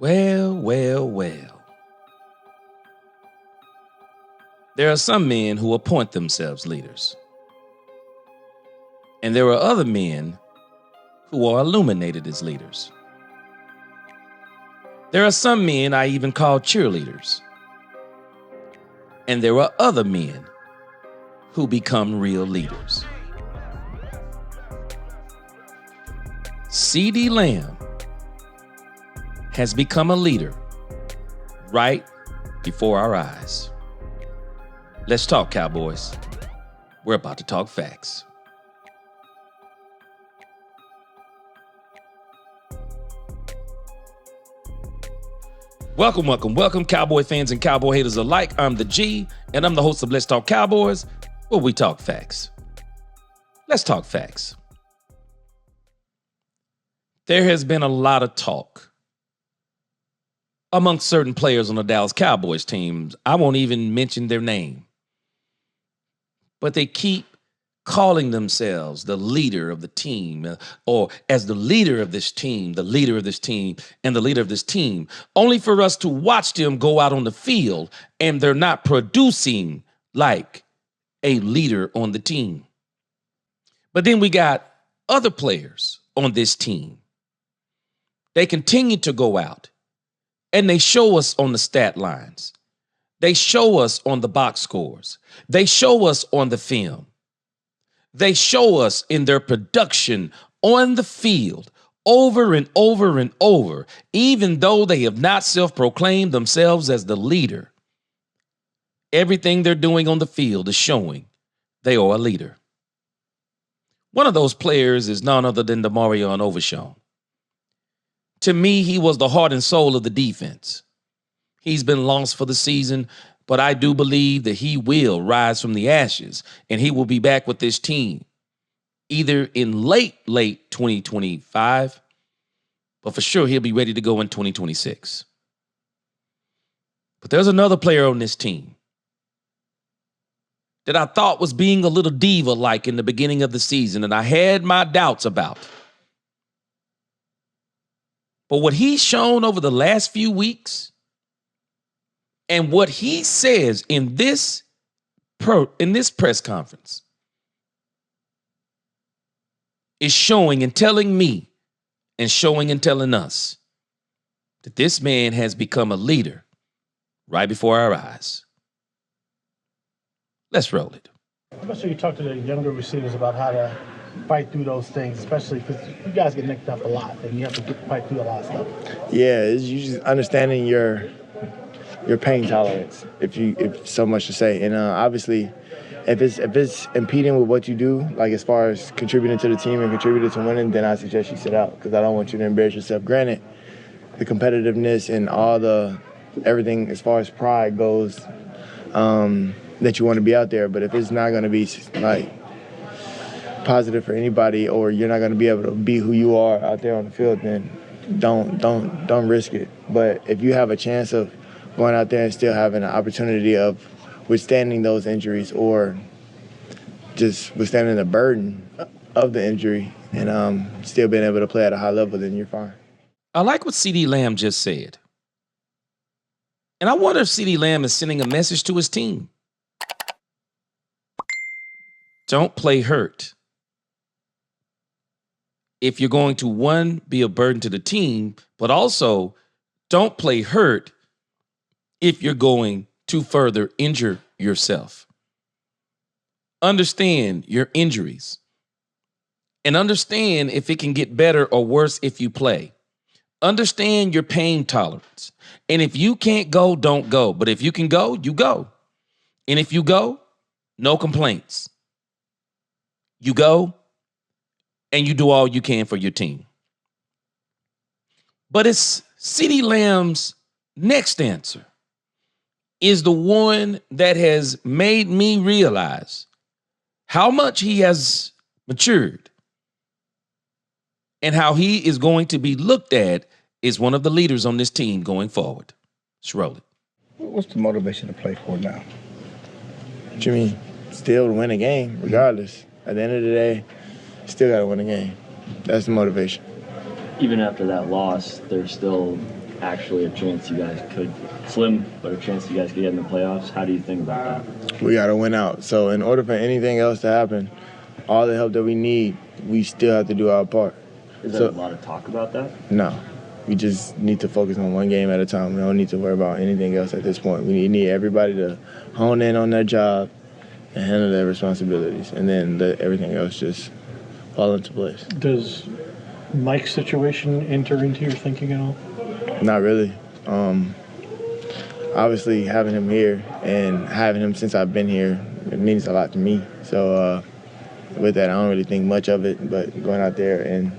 Well, well, well. There are some men who appoint themselves leaders. And there are other men who are illuminated as leaders. There are some men I even call cheerleaders. And there are other men who become real leaders. CeeDee Lamb has become a leader right before our eyes. Let's talk, Cowboys. We're about to talk facts. Welcome, Cowboy fans and Cowboy haters alike. I'm the G, and I'm the host of Let's Talk Cowboys, where we talk facts. Let's talk facts. There has been a lot of talk amongst certain players on the Dallas Cowboys teams. I won't even mention their name. But they keep calling themselves the leader of the team, or as the leader of this team, the leader of this team, and the leader of this team, only for us to watch them go out on the field and they're not producing like a leader on the team. But then we got other players on this team. They continue to go out and they show us on the stat lines. They show us on the box scores. They show us on the film. They show us in their production on the field over and over and over, even though they have not self-proclaimed themselves as the leader. Everything they're doing on the field is showing they are a leader. One of those players is none other than Demarion Overshown. To me, he was the heart and soul of the defense. He's been lost for the season, but I do believe that he will rise from the ashes and he will be back with this team either in late 2025, but for sure he'll be ready to go in 2026. But there's another player on this team that I thought was being a little diva-like in the beginning of the season, and I had my doubts about. But what he's shown over the last few weeks and what he says in this press conference is showing and telling me and showing and telling us that this man has become a leader right before our eyes. Let's roll it. I'm not sure you talk to the younger receivers about how to fight through those things, especially because you guys get nicked up a lot and you have to fight through a lot of stuff. Yeah, it's usually understanding your pain tolerance, if so much to say. And obviously, if it's impeding with what you do, like as far as contributing to the team and contributing to winning, then I suggest you sit out because I don't want you to embarrass yourself. Granted, the competitiveness and everything as far as pride goes, that you want to be out there. But if it's not going to be like positive for anybody, or you're not going to be able to be who you are out there on the field, then don't risk it. But if you have a chance of going out there and still having an opportunity of withstanding those injuries or just withstanding the burden of the injury and still being able to play at a high level, then you're fine. I like what CeeDee Lamb just said. And I wonder if CeeDee Lamb is sending a message to his team. Don't play hurt. If you're going to, one, be a burden to the team, but also don't play hurt if you're going to further injure yourself. Understand your injuries and understand if it can get better or worse if you play. Understand your pain tolerance. And if you can't go, don't go. But if you can go, you go. And if you go, no complaints. You go and you do all you can for your team. But it's CeeDee Lamb's next answer is the one that has made me realize how much he has matured and how he is going to be looked at as one of the leaders on this team going forward. Let's roll it. What's the motivation to play for now? What you mean? Still to win a game, regardless. At the end of the day, still got to win a game. That's the motivation. Even after that loss, there's still actually a chance you guys could, slim, but a chance you guys could get in the playoffs. How do you think about that? We got to win out. So in order for anything else to happen, all the help that we need, we still have to do our part. Is there a lot of talk about that? No. We just need to focus on one game at a time. We don't need to worry about anything else at this point. We need everybody to hone in on their job and handle their responsibilities, and then let everything else just fall into place. Does Mike's situation enter into your thinking at all? Not really. Obviously, having him here and having him since I've been here, it means a lot to me. So with that, I don't really think much of it, but going out there and,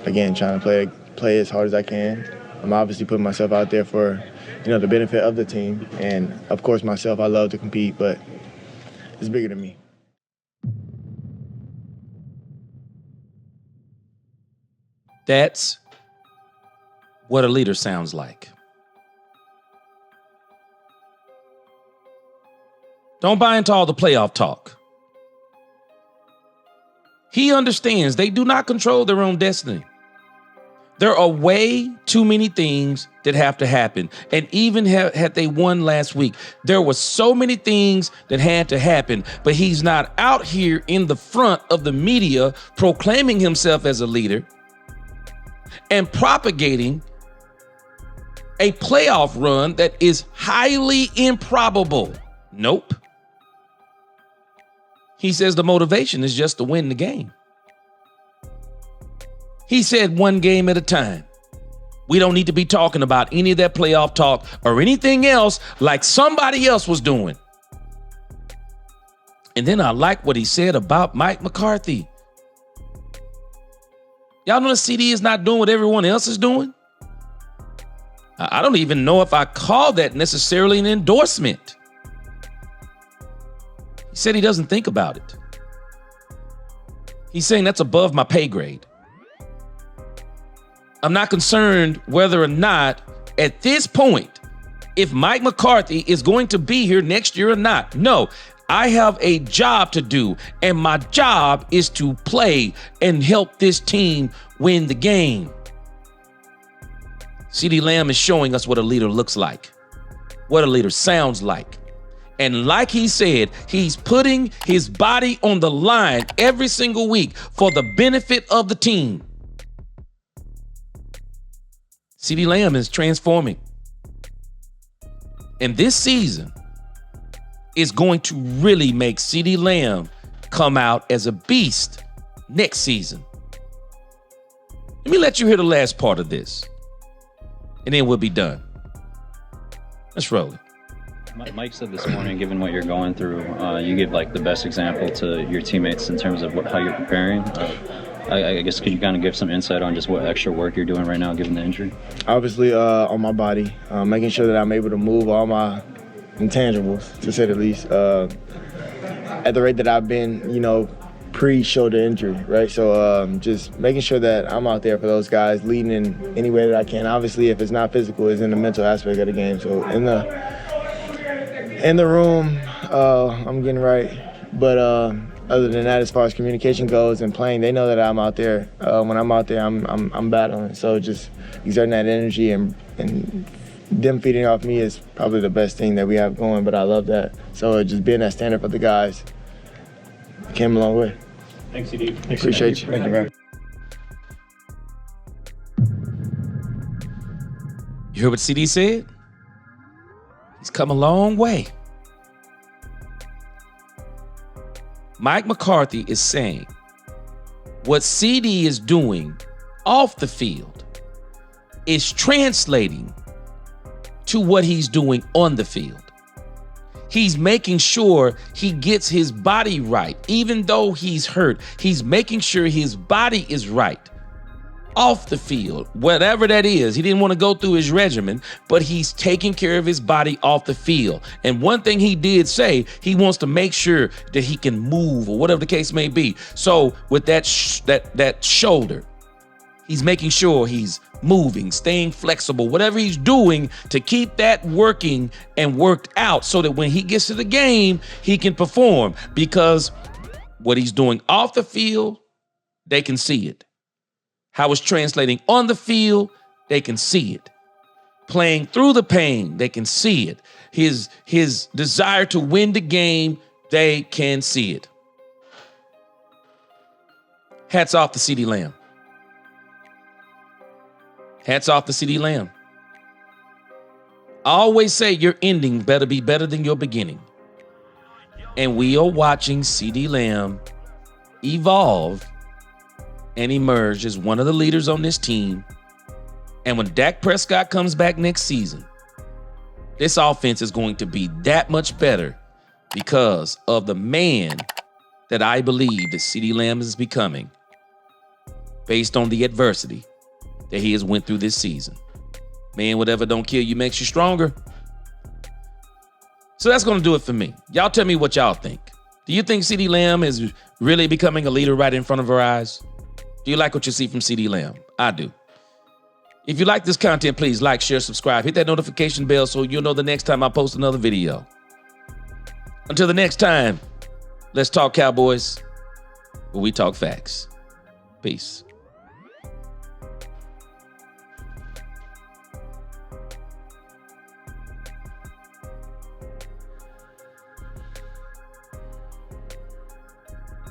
again, trying to play as hard as I can. I'm obviously putting myself out there for, the benefit of the team. And, of course, myself, I love to compete, but it's bigger than me. That's what a leader sounds like. Don't buy into all the playoff talk. He understands they do not control their own destiny. There are way too many things that have to happen. And even had they won last week, there were so many things that had to happen. But he's not out here in the front of the media proclaiming himself as a leader and propagating a playoff run that is highly improbable. Nope. He says the motivation is just to win the game. He said one game at a time. We don't need to be talking about any of that playoff talk or anything else like somebody else was doing. And then I like what he said about Mike McCarthy. Y'all know the CeeDee is not doing what everyone else is doing? I don't even know if I call that necessarily an endorsement. He said he doesn't think about it. He's saying that's above my pay grade. I'm not concerned whether or not, at this point, if Mike McCarthy is going to be here next year or not. No, I have a job to do, and my job is to play and help this team win the game. CeeDee Lamb is showing us what a leader looks like, what a leader sounds like. And like he said, he's putting his body on the line every single week for the benefit of the team. CeeDee Lamb is transforming. And this season is going to really make CeeDee Lamb come out as a beast next season. Let me let you hear the last part of this, and then we'll be done. Let's roll it. Mike said this morning, given what you're going through, you give like the best example to your teammates in terms of how you're preparing. I guess could you kind of give some insight on just what extra work you're doing right now, given the injury? Obviously, on my body, making sure that I'm able to move all my intangibles, to say the least, at the rate that I've been, pre-shoulder injury, right? So just making sure that I'm out there for those guys, leading in any way that I can. Obviously, if it's not physical, it's in the mental aspect of the game. So in the room, I'm getting right. But other than that, as far as communication goes and playing, they know that I'm out there. When I'm out there, I'm battling. So just exerting that energy and them feeding off me is probably the best thing that we have going. But I love that. So just being that standard for the guys came a long way. Thanks, CeeDee. Appreciate you. Thank you, man. You heard what CeeDee said? He's come a long way. Mike McCarthy is saying what CeeDee is doing off the field is translating to what he's doing on the field. He's making sure he gets his body right. Even though he's hurt, he's making sure his body is right off the field, whatever that is. He didn't want to go through his regimen, but he's taking care of his body off the field. And one thing he did say, he wants to make sure that he can move or whatever the case may be. So with that shoulder, he's making sure he's moving, staying flexible, whatever he's doing to keep that working and worked out so that when he gets to the game, he can perform, because what he's doing off the field, they can see it. How it's translating on the field, they can see it. playing through the pain. They can see it. His desire to win the game, they can see it. Hats off to CeeDee Lamb. Hats off to CeeDee Lamb. I always say your ending better be better than your beginning. And we are watching CeeDee Lamb evolve and emerge as one of the leaders on this team. And when Dak Prescott comes back next season, this offense is going to be that much better because of the man that I believe that CeeDee Lamb is becoming based on the adversity that he has went through this season. Man, whatever don't kill you makes you stronger. So that's going to do it for me. Y'all tell me what y'all think. Do you think CeeDee Lamb is really becoming a leader right in front of our eyes? Do you like what you see from CeeDee Lamb? I do. If you like this content, please like, share, subscribe. Hit that notification bell so you'll know the next time I post another video. Until the next time, let's talk Cowboys, where we talk facts. Peace.